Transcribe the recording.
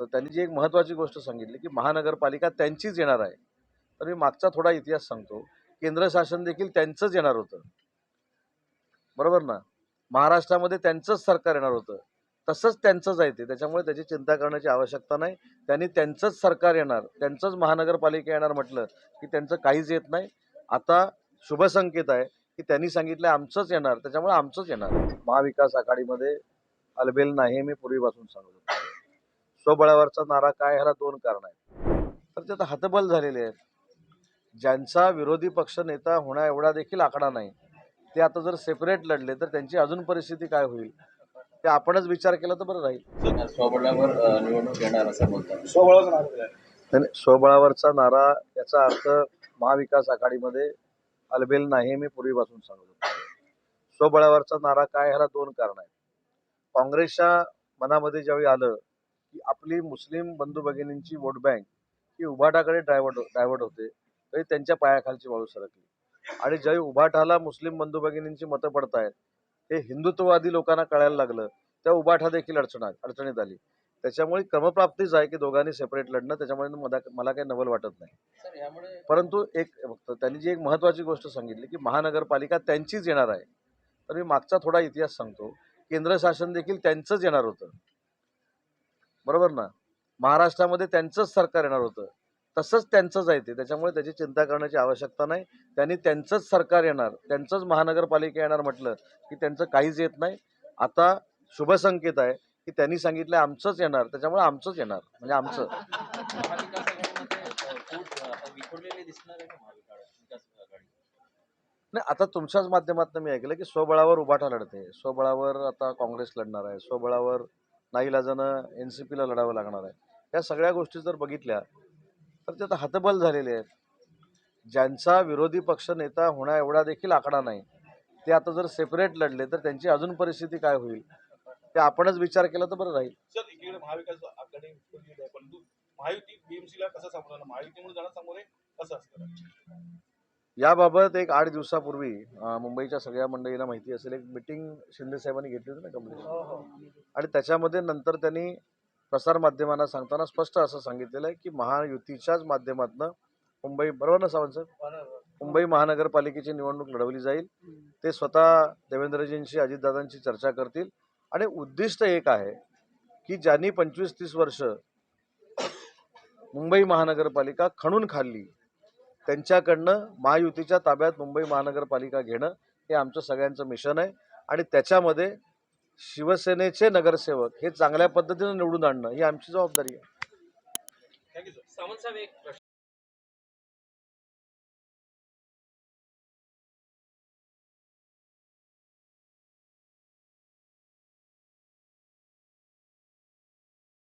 तर त्यांनी जी एक महत्त्वाची गोष्ट सांगितली की महानगरपालिका त्यांचीच येणार आहे. तर मी मागचा थोडा इतिहास सांगतो. केंद्र शासन देखील त्यांचंच येणार होतं, बरोबर ना. महाराष्ट्रामध्ये त्यांचंच सरकार येणार होतं, तसंच त्यांचंच आहे ते. त्याच्यामुळे त्याची चिंता करण्याची आवश्यकता नाही. त्यांनी त्यांचंच सरकार येणार, त्यांचंच महानगरपालिका येणार म्हटलं की त्यांचं काहीच येत नाही. आता शुभसंकेत आहे की त्यांनी सांगितलं आमचंच येणार, त्याच्यामुळे आमचंच येणार. महाविकास आघाडीमध्ये अलबेल नाही, मी पूर्वीपासून सांगतो. स्वबळावरचा नारा काय, ह्याला दोन कारण आहेत. तर ते आता हतबल झालेले आहेत. ज्यांचा विरोधी पक्ष नेता होण्या एवढा देखील आकडा नाही, ते आता जर सेपरेट लढले तर त्यांची अजून परिस्थिती काय होईल, ते आपणच विचार केला तर बरं राहील. स्वबळावर निवडणूक येणार असं बोलतात. स्वबळावरचा नारा याचा अर्थ महाविकास आघाडीमध्ये अलबेल नाही, मी पूर्वीपासून सांगतो. स्वबळावरचा नारा काय, ह्याला दोन कारण आहेत. काँग्रेसच्या मनामध्ये ज्यावेळी आलं की आपली मुस्लिम बंधू भगिनींची वोट बँक ही उभाटाकडे डायव्हर्ट होते, तरी त्यांच्या पायाखालची वाळू सरकली. आणि ज्यावेळी उभाटाला मुस्लिम बंधू भगिनींची मतं पडतायत हे हिंदुत्ववादी लोकांना कळायला लागलं, त्या उभाटा देखील अडचणीत आली. त्याच्यामुळे क्रमप्राप्तीच आहे की दोघांनी सेपरेट लढणं. त्याच्यामुळे मला काही नवल वाटत नाही. परंतु एक फक्त त्यांनी जी एक महत्त्वाची गोष्ट सांगितली की महानगरपालिका त्यांचीच येणार आहे. तर मी मागचा थोडा इतिहास सांगतो. केंद्र शासन देखील त्यांचंच येणार होतं, बरोबर ना. महाराष्ट्रामध्ये त्यांचंच सरकार येणार होतं, तसंच त्यांचंच आहे ते. त्याच्यामुळे त्याची चिंता करण्याची आवश्यकता नाही. त्यांनी त्यांचंच सरकार येणार, त्यांचंच महानगरपालिका येणार म्हटलं की त्यांचं काहीच येत नाही. आता शुभसंकेत आहे की त्यांनी सांगितलं आमचंच येणार, त्याच्यामुळे आमचंच येणार, म्हणजे आमचं. नाही, आता तुमच्याच माध्यमातून मी ऐकलं की स्वबळावर उभाटा लढते, स्वबळावर आता काँग्रेस लढणार आहे, स्वबळावर नाईलाजानं एनसीपीला लढावं लागणार आहे. या सगळ्या गोष्टी जर बघितल्या तर ते आता हतबल झालेले आहेत. ज्यांचा विरोधी पक्ष नेता होण्या एवढा देखील आकडा नाही, ते आता जर सेपरेट लढले तर त्यांची अजून परिस्थिती काय होईल, ते आपणच विचार केला तर बरं राहील. सर, इकडे महाविकास आघाडी आहे, परंतु महायुती बीएमसीला कसं सामोरं महायुतीमुळे जाणं सामोरे कसं असतं? याबाबत एक 8 दिवसापूर्वी मुंबईच्या सगळ्या मंडळीला माहिती असेल, एक मिटिंग शिंदे साहेबांनी घेतली होती ना कमलेश. आणि त्याच्यामध्ये नंतर त्यांनी प्रसार माध्यमांना सांगताना स्पष्ट असं सांगितलेलं आहे की महायुतीच्याच माध्यमातून मुंबई, बरोबर ना सावंत साहेब, मुंबई महानगरपालिकेची निवडणूक लढवली जाईल. ते स्वतः देवेंद्रजींशी, अजितदादांशी चर्चा करतील. आणि उद्दिष्ट एक आहे की ज्यांनी 25-30 वर्ष मुंबई महानगरपालिका खणून खाल्ली, त्यांच्याकडनं महायुतीच्या ताब्यात मुंबई महानगरपालिका घेणं हे आमचं सगळ्यांचं मिशन आहे. आणि त्याच्यामध्ये शिवसेनेचे नगरसेवक हे चांगल्या पद्धतीने निवडून आणणं ही आमची जबाबदारी आहे. Thank you sir. सावंत साहेब, एक प्रश्न